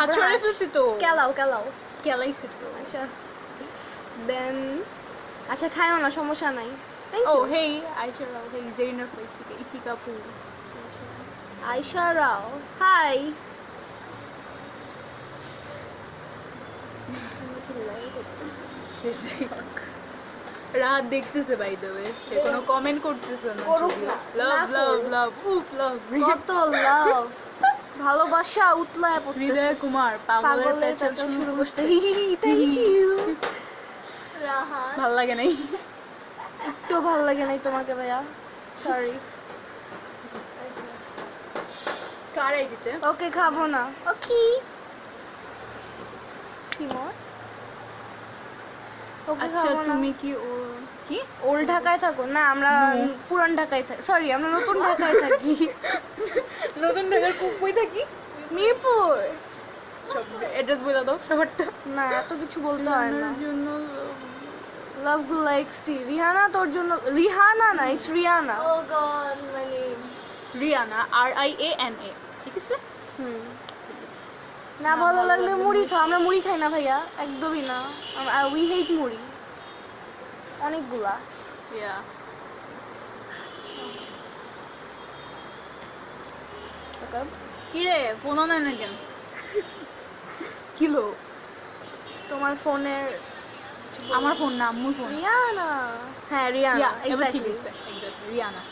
হাত ছড়াই ফেলছি তো। কেলাও কেলাইছি তো। আচ্ছা দেন আচ্ছা খাইও না সমস্যা নাই থ্যাংক ও you hey Ayesha Rao, hey জেইনার ফাইসিকা, ইসিকা পু। আয়শা রাও হাই সেটাই। রাত দেখতেছে বাই দ্য ওয়ে, সে কোনো কমেন্ট করতেছে না। করুক না, লাভ না লাভ করুক। লাভ উফ লাভ। কত লাভ ভালোবাসা উতলায় পড়তেছে হৃদয় কুমার পাগলের পাগলের প্যাচাল প্যাচাল শুরু করছে। থ্যাংক ইউ রাহাত ভাল লাগে নাই। একটু ভালো লাগে নাই তোমাকে ভাইয়া সরি কার আইডিতে? ওকে খাবো না ওকে সিমর ওকে আচ্ছা খাবো না তুমি কি ও কি ওল্ড ঢাকায় থাকো না আমরা No. পুরান ঢাকায় থাকি সরি আমরা নতুন ঢাকায় থাকি নতুন ঢাকার কই থাকি? মিরপুর সব অ্যাড্রেস বলে দাও সবারটা। না এত কিছু বলতে হয় না রিহানার জন্য লাভ লাইকস টি রিহানা তোর জন্য রিহানা না ইটস রিয়ানা ও গড মানে রিয়ানা RIANA, ঠিক আছে? হুম না ভালো লাগলে মুড়ি খা আমরা মুড়ি খাই না ভাইয়া একদমই না উই হেট মুড়ি অনেকগুলা ইয়া কি রে ফোন অন না কেন? কিলো তোমার ফোনের আমার ফোন না, আম্মুর ফোন। রিয়ানা হ্যাঁ রিয়ানা এক্স্যাক্টলি রিয়ানা।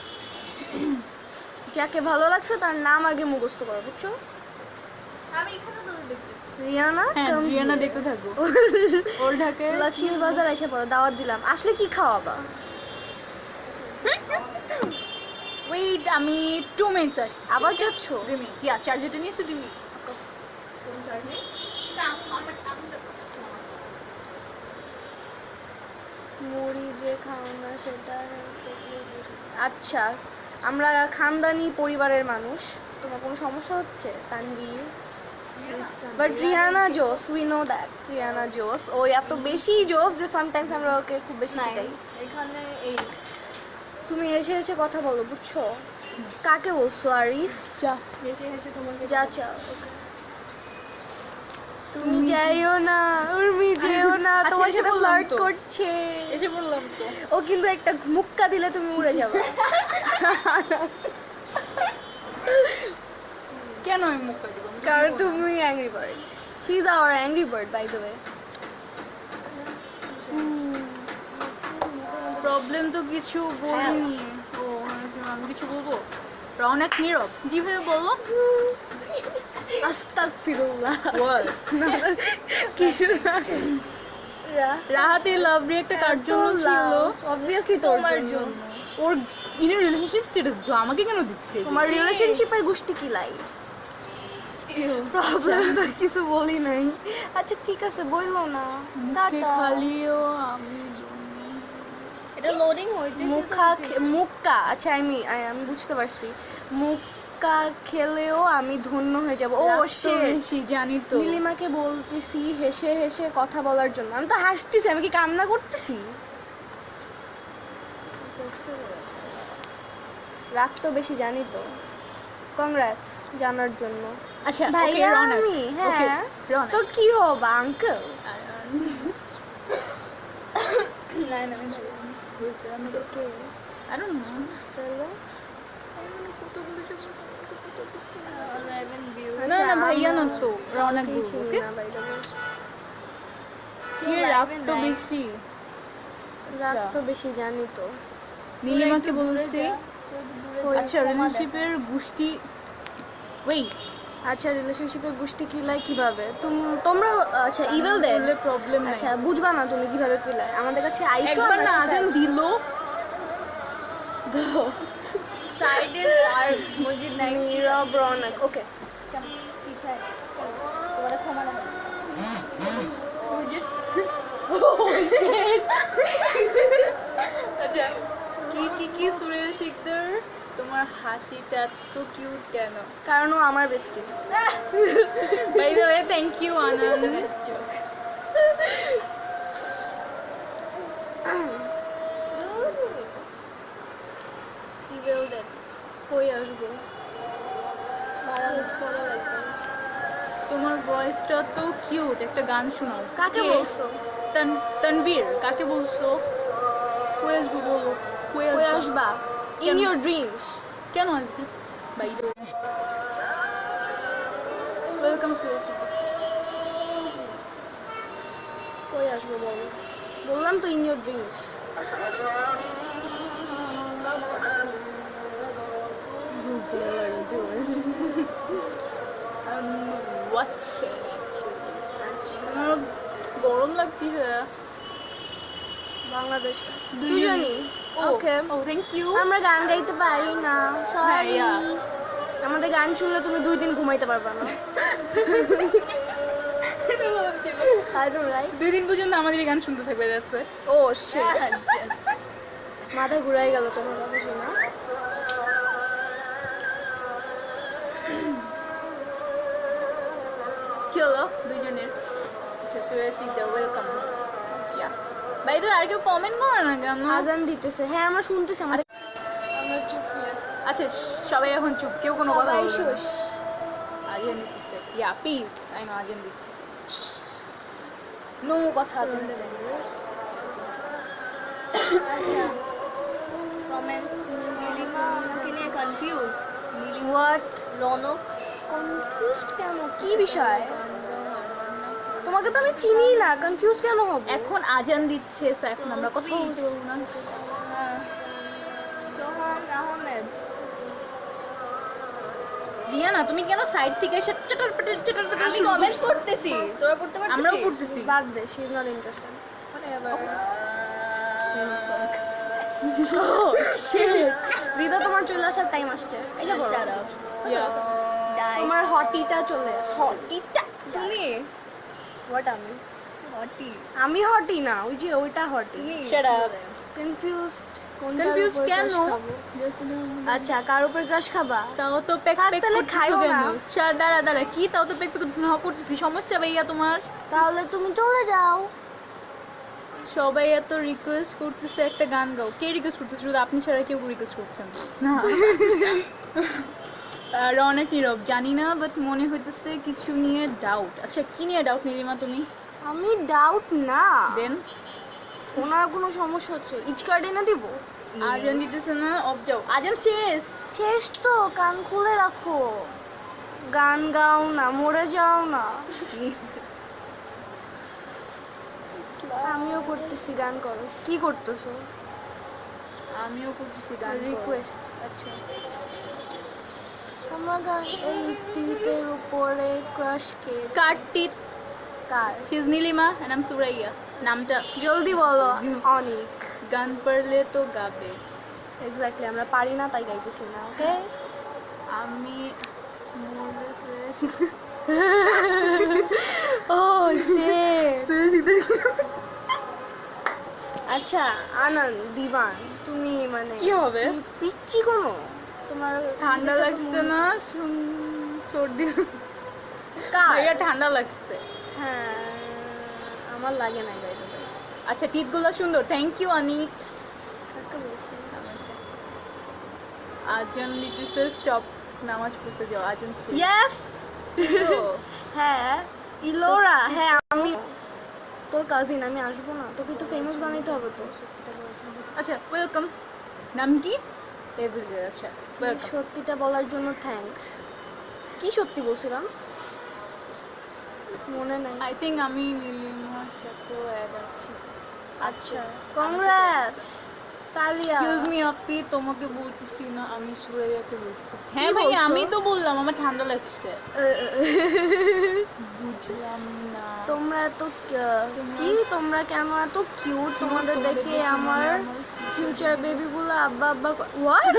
যাকে ভালো লাগছে তার নাম আগে মুখস্থ করো বুঝছো আমি এখানে তো দেখতেছি রিয়ানা হ্যাঁ come রিয়ানা here. দেখতে থাকো। ওর ঢাকায় লক্ষ্মী বাজার এসে পড়ো দাওয়াত দিলাম আসলে কি খাওয়াবা ওয়েট আমি 2 মিনিটস আসছি। আবার যাচ্ছ 2 মিনিট ইয়া চার্জারটা নিয়েছো 2 মিনিট। কোন জার্নি মুড়ি যে খাও না সেটা আচ্ছা আমরা খানদানি পরিবারের মানুষ তোমার কোনো সমস্যা হচ্ছে তানভীর বাট রিহানা জোস উই নো দ্যাট রিহানা জোস ও এত বেশি জোস যে সামটাইমস আমরা ওকে খুব বেশি পিটাই এখানে এই তুমি হেসে হেসে কথা বলো বুঝছো কাকে বলছো আরিফ যা হেসে হেসে তোমাকে যা চাও ওকে তুমি যাইও না উর্মি যেও না আচ্ছা, তোমার এসে সাথে বললাম ফ্লার্ট তো। করছে এসে বললাম তো। ও কিন্তু একটা মুক্কা দিলে তুমি উড়ে যাবে কেন আমি মুখ দিব? কারণ তুমি angry bird she is our angry bird by the way problem তো কিছু বলিনি। ও আমি কিছু বলবো? রওনাক নীরব যেভাবে বললো আস্তাগফিরুল্লাহ বল। কিছু না রাহাতে লাভ রিয়েক্টটা কার জন্য ছিল? অবভিয়াসলি তোমার তোমার জন্য জন্য। ওর ইন রিলেশনশিপ স্ট্যাটাস আমাকে কেন দিচ্ছে? তোমার রিলেশনশিপের গোষ্ঠী কি লাই প্রবলেম তো কিছু বলি নাই আচ্ছা ঠিক আছে বললো না মুখে টাটা খালিও আমি এটা লোডিং হইতেছে মুক্কা আচ্ছা আমি বুঝতে পারছি মুক্কা খেলেও আমি ধন্য হয়ে যাব ও সে জানি তো। নীলিমাকে বলতেছি হেসে হেসে কথা বলার জন্য আমি তো হাসতেছি আমি কি কান্না করতেছি রাগ তো বেশি জানি তো কংগ্রাটস জানার জন্য আচ্ছা ওকে ভাইয়া রওনাক। আমি ওকে হ্যাঁ রওনাক। তো কি হবা আঙ্কেল না না আমি বুঝছি আমি তো কে I don't know. তাহলে না না ভাইয়া না তো রওনাক কাউকেই বলবো, চিনি ওকে? না by the way। কি রাগ তো বেশি। রাগ তো বেশি জানি তো নীলিমাকে বলছি ওই আচ্ছা রিলেশনশিপের গোষ্ঠী ওয়েট আচ্ছা রিলেশনশিপের গোষ্ঠী কিলায় কিভাবে তোমরা আচ্ছা ইভেল দেন বললে প্রবলেম নাই। আচ্ছা বুঝবা না তুমি কিভাবে কিলায় আমাদের কাছে আইসো একবার আমরা না আজান শিখাই। দিল সাইডে আর মসজিদ নাই নীরব রৌনক ওকে পিছায় তোমাদের ক্ষমা না ওই যে আচ্ছা কি কি কি সুরে শিখতের তোমার হাসিটা এত কিউট কেন? কারণ ও আমার bestie by the way thank you Anand. ইভেল দেন কই আসবো শেষ করা লাগবে তোমার ভয়েসটা তো কিউট, একটা গান শোনাও। কাকে কে? বলছো? তানভীর, কাকে বলছো? কই আসবো বলো, কই কই আসবো? আসবা? ইন কেন? Your dreams. কেন আসবে? বাই দ্য ওয়েলকাম টু কই আসবো বলো? বললাম তো in your dreams. Watching actually. আচ্ছা, আমার গরম লাগতেছে। বাংলাদেশ দুইজনই। দুজনই। ওকে, ও থ্যাংক ইউ। আমরা গান গাইতে পারি না, সরি। yeah. আমাদের গান শুনলে তুমি 2 দিন ঘুমাইতে পারবা না। তাই তো, রাইট? 2 দিন পর্যন্ত আমাদের এই গান শুনতে থাকবে, দ্যাটস ইট। ও শিট, মাথা ঘুরাই গেল তোমার কথা শুনে। কি হলো দুইজনের? আচ্ছা সুরেশিদার ওয়েলকাম। ইয়া বাই দ্য আর কেউ কমেন্ট করে না কেন? আজান দিতেছে। হ্যাঁ, আমরা শুনতেছি। আমরা চুপ করে আছি। আচ্ছা সবাই এখন চুপ, কেউ কোনো কথা সবাই বলবে না। শুশ। আজান দিতেছে। ইয়া প্লিজ, আই নো আজান দিচ্ছে। নো কথা আজান দেবে। আচ্ছা কমেন্ট নীলিমা আমাকে নিয়ে confused. Nilima what? Ronak confused কেন? কি বিষয়? তোমাকে তো আমি চিনি না, কনফিউজ কেন হব? এখন আজান দিচ্ছে, সো এখন আমরা কথা বলতে পারবো না। সোহান আহমেদ। রিয়ানা তুমি কেন সাইড থেকে এসে চটরপটর আমি কমেন্ট করতেছি, তোরা পড়তে পারছিস? আমরাও পড়তেছি। বাদ দে, she is not interested. Rida, তোমার চলে আসার টাইম আসছে। এটা বড়। Shut up. যাই তোমার হটিটা চলে আসছে। হটিটা তুমি হোয়াট? আমি হটি আমি হটি না, ওই যে ওইটা হটি। তুমি Shut up. কনফিউজড। Confused কেন? আচ্ছা, কার উপর ক্রাশ খাবা? তাও তো পেক থাক, পেক তাহলে করতেছো খাইও কেন? না। দাঁড়া দাঁড়া, কি তাও তো পেক পেক করতেছি? সমস্যা ভাইয়া তোমার? তাহলে তুমি চলে যাও। সবাই এত রিকোয়েস্ট করতেছে একটা গান গাও। কে রিকোয়েস্ট করতেছে? শুধু আপনি ছাড়া কেউ রিকোয়েস্ট করছেন না। আর অনেক নীরব, জানি না, বাট মনে হইতেছে কিছু নিয়ে ডাউট। আচ্ছা কি নিয়ে ডাউট নীলিমা তুমি? আমি ডাউট না, দেন ওনার কোনো সমস্যা হচ্ছে। ইচ কার্ড এনে দিব। আজান দিতেছে না, অফ যাও। আজান শেষ। শেষ তো, কান খুলে রাখো। গান গাও না, মরে যাও না। আমিও করতেছি, গান করো। কি করতেছো? আমিও করতেছি গান। রিকোয়েস্ট। আচ্ছা, আমার গান এই টিতের উপরে ক্রাশ খেয়ে কার্তিক। কার? She is Nilima and I am Suraiya. নামটা জলদি বলো। অনিক। গান পারলে তো গাবে। এক্স্যাক্টলি, আমরা পারি না তাই গাইতেছি না। ওকে। আমি নার্ভাস হয়েছি। ও শিট। আচ্ছা আনন্দ দিবান, তুমি মানে কি হবে? পিচ্ছি কোনো? তোমার ঠান্ডা দেখে তো লাগছে মনে- না? সর্দি। কার? ভাইয়া ঠান্ডা লাগছে। হ্যাঁ, আমার লাগে নাই গাইতে। আচ্ছা টিপগুলো সুন্দর, থ্যাংক ইউ অনিক। কাকে বলছি? আজান দিতেছে, স্টপ, নামাজ পড়তে যাও। আজান শেষ। ইয়েস। হ্যাঁ, ইলোরা। হ্যাঁ, আমি তোর কাজিন, আমি আসবো না? তোকে একটু ফেমাস বানাইতে হবে তো। আচ্ছা ওয়েলকাম। নাম কি? টেবিল। আচ্ছা কি ওয়েলকাম। সত্যিটা বলার জন্য থ্যাঙ্কস। কি সত্যি বলছিলাম? মনে নাই। আই থিঙ্ক আমি নীলিমার সাথেও অ্যাড আছি। আচ্ছা, কংগ্রাটস তালিয়া। এক্সকিউজ মি আপি, তোমাকে বলতেছি না, আমি সুরাইয়াকে বলতেছি। হ্যাঁ ভাই, বলছো? আমি তো বললাম আমার ঠান্ডা লাগছে। বুঝলাম না। তোমরা এত কি, তোমরা কেন এত কিউট? তোমাদের দেখে আমার ফিউচার বেবিগুলো আব্বা আব্বা হোয়াট?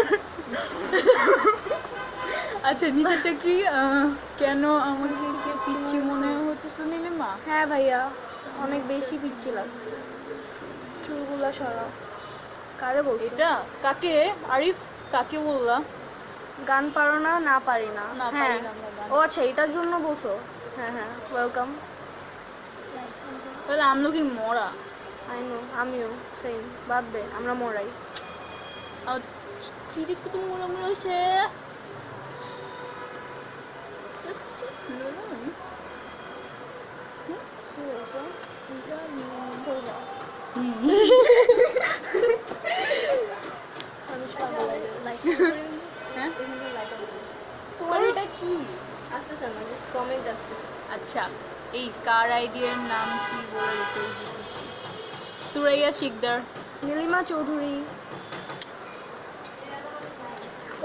আচ্ছা নিচেটা কি? কেন আমাকে কি পিচ্ছি মনে হতেছে নীলিমা? হ্যাঁ ভাইয়া, অনেক বেশি পিচ্ছি লাগছে। চুলগুলা সরাও। কারে বলছো? এটা কাকে? আরিফ, কাকে বললা? গান পারো না? না পারি না। না, হ্যাঁ। পারি না আমরা গান। ও আচ্ছা, এটার জন্য বলছো? হ্যাঁ হ্যাঁ, ওয়েলকাম। তাহলে আমলকি মরা। আই নো, আমিও সেম। বাদ দে, আমরা মরাই। আর দিদি কত মরা মরা হয়েছে। মানুষ পাগল হয়ে যাবে। হ্যাঁ তোমার এটা কি? আসতেছে না, জাস্ট কমেন্ট আসতেছে। আচ্ছা এই কার আইডিয়ার নাম কি বলে রিকোয়েস্ট দিতেছি? সুরাইয়া শিকদার। নীলিমা চৌধুরী।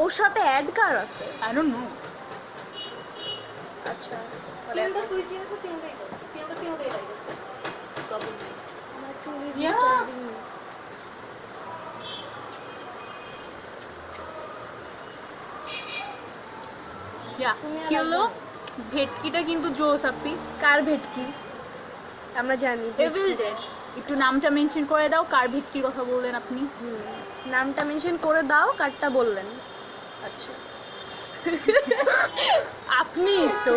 ওর সাথে অ্যাড কার আছে? I don't know. আচ্ছা তিনটা সুইচিং আছে, তিনটাই লাগছে। প্রবলেম নেই। আমার চুল is Yeah. Disturbing me. Yeah তুমি আর কি হলো? একজন। ভেটকিটা কিন্তু জোস আপনি। কার ভেটকি? আমরা জানি এভিল ডেড। একটু নামটা মেনশন করে দাও, কার ভেটকির কথা বললেন আপনি? নামটা মেনশন করে দাও, কারটা বললেন। আচ্ছা আপনি তো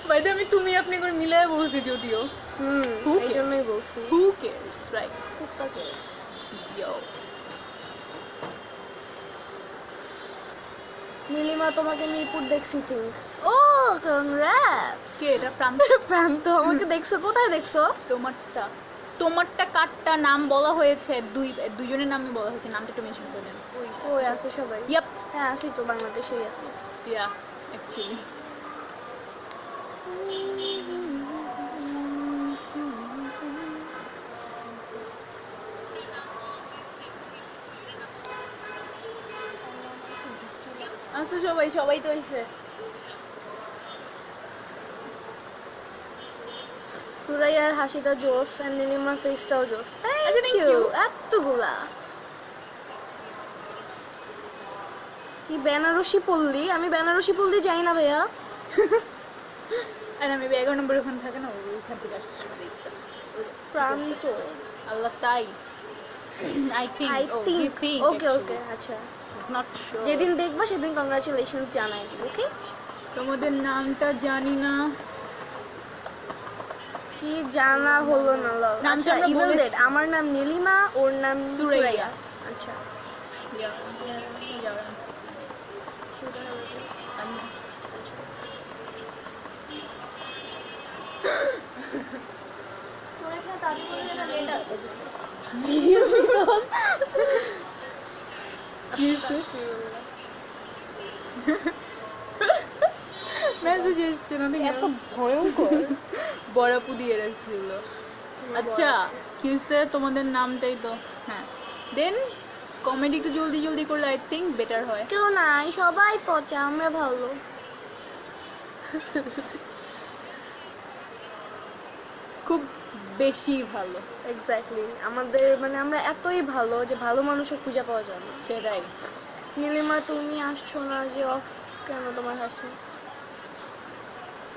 বাইদে আমি তুমি আপনি করে মিলায় বলছি যদিও। Who এই cares? জন্যই বলছি। হু কেয়ারস রাইট? কুত্তা কেস। ইয়ো নীলিমা তোমাকে মিরপুর দেখছি থিঙ্ক। ও কংগ্রাটস। কে এটা? প্রান্ত? প্রান্ত আমাকে দেখছো? কোথায় দেখছো? তোমারটা তোমারটা কারটা নাম বলা হয়েছে, দুইজনের নামই বলা হয়েছে, নামটা একটু মেনশন করে দেন। ওই আছো সবাই? ইয়াপ হ্যাঁ আছি তো, বাংলাদেশেই আছি। ইয়া অ্যাকচুয়ালি আচ্ছা সবাই তো হইছে। সুরাইয়ার হাসিটা জোস আর নীলিমার ফেসটাও জোস। আচ্ছা, থ্যাংক thank ইউ। you. এতগুলা কি বেনারসি পল্লী? আমি বেনারসি পল্লী যাই না ভাইয়া। আর আমি 11 নম্বর ওখানে থাকে না, ওইখান থেকে আসছে সময় দেখছিলাম। প্রান্ত আল্লাহ তাই আই আই থিংক থিঙ্ক। ওকে ওকে আচ্ছা, ইটস নট শিওর। যেদিন দেখবা সেদিন কংগ্রাচুলেশনস জানাই দিব। ওকে তোমাদের নামটা জানি না। কি জানা হলো না? নামটা আচ্ছা আমরা ইভিল বলেছি। ডেড। আমার নাম নীলিমা, ওর নাম সুরাইয়া। সুরাইয়া। আচ্ছা Yeah. আমি তোর এখানে তাড়াতাড়ি করে এটা লেট আসতেছে। মেসেজ এসছে না দেখি এত ভয়ঙ্কর। বড়াপু দিয়ে রাখছিল। আচ্ছা কি হয়েছে? তোমাদের নামটাই তো। হ্যাঁ দেন কমেডি একটু জলদি জলদি করলে আই থিঙ্ক বেটার হয়। কেউ নাই, সবাই পচা, আমরা ভালো। খুব বেশি ভালো। এক্স্যাক্টলি, আমাদের মানে আমরা এতই ভালো যে ভালো মানুষও খুঁজে পাওয়া যায় না। সেটাই। নীলিমা তুমি আসছো না যে? অফ কেন তোমার হাসি?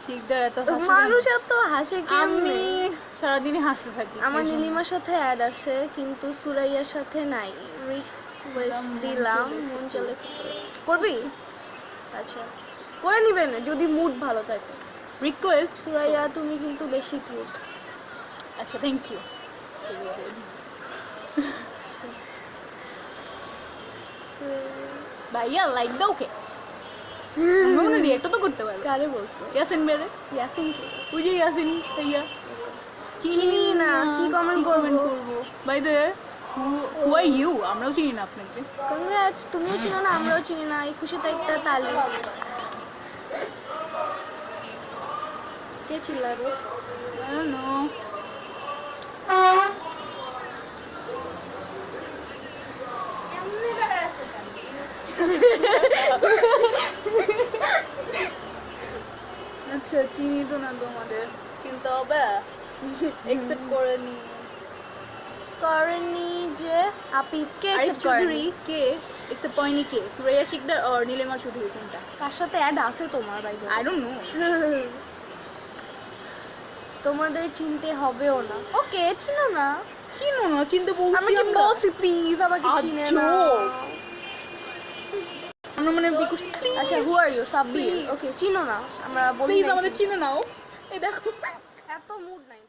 শিকদার এত হাসি মানুষ কেন? এত হাসে আমি কেমনে? সারাদিনই হাসতে থাকি। আমার এই জন্য। নীলিমার সাথে অ্যাড আছে কিন্তু সুরাইয়ার সাথে নাই। রিকোয়েস্ট দিলাম, মন চলে করবি? আচ্ছা করে নিবেন যদি মুড ভালো থাকে। রিকোয়েস্ট সুরাইয়া তুমি কিন্তু বেশি কিউট। আচ্ছা থ্যাংক ইউ। ভাইয়া লাইক দাও কে? মনে দিয়ে একটা তো করতে পারবে। কারে বলছো? ইয়াসিন বেরে। ইয়াসিন কে? ওই যে ইয়াসিন ভাইয়া। চিনি না, কি comment করবো? By the way who are you? আমরাও চিনি না আপনাকে। কংগ্রাটস, তুমিও চিনো না, আমরাও চিনি না। এই খুশিতে একটা তালি। কে চিল্লা রোজ? I don't know. আচ্ছা চিনি তো না তোমাদের, চিনতে হবে। একসেপ্ট করে নি। করেনি যে আপি কে আরিফ accept করেনি? চৌধুরী কে একসেপ্ট করেনি? কে? সুরাইয়া শিকদার আর নীলিমা চৌধুরী কোনটা? কার সাথে অ্যাড আছে তোমার বাইরে? I don't know. তোমাদের চিনতে হবেও না। ওকে চিনো না? চিনো না? চিনতে বলছি আমাকে আমরা। বলছি প্লিজ, আমাকে চিনে না। আমরা মানে বিকুস আচ্ছা হু আর ইউ? সাব্বির। ওকে চিনো না, আমরা বলি প্লিজ নাই আমাদের চিনি। চিনে নাও। এই দেখো এত মুড নাই।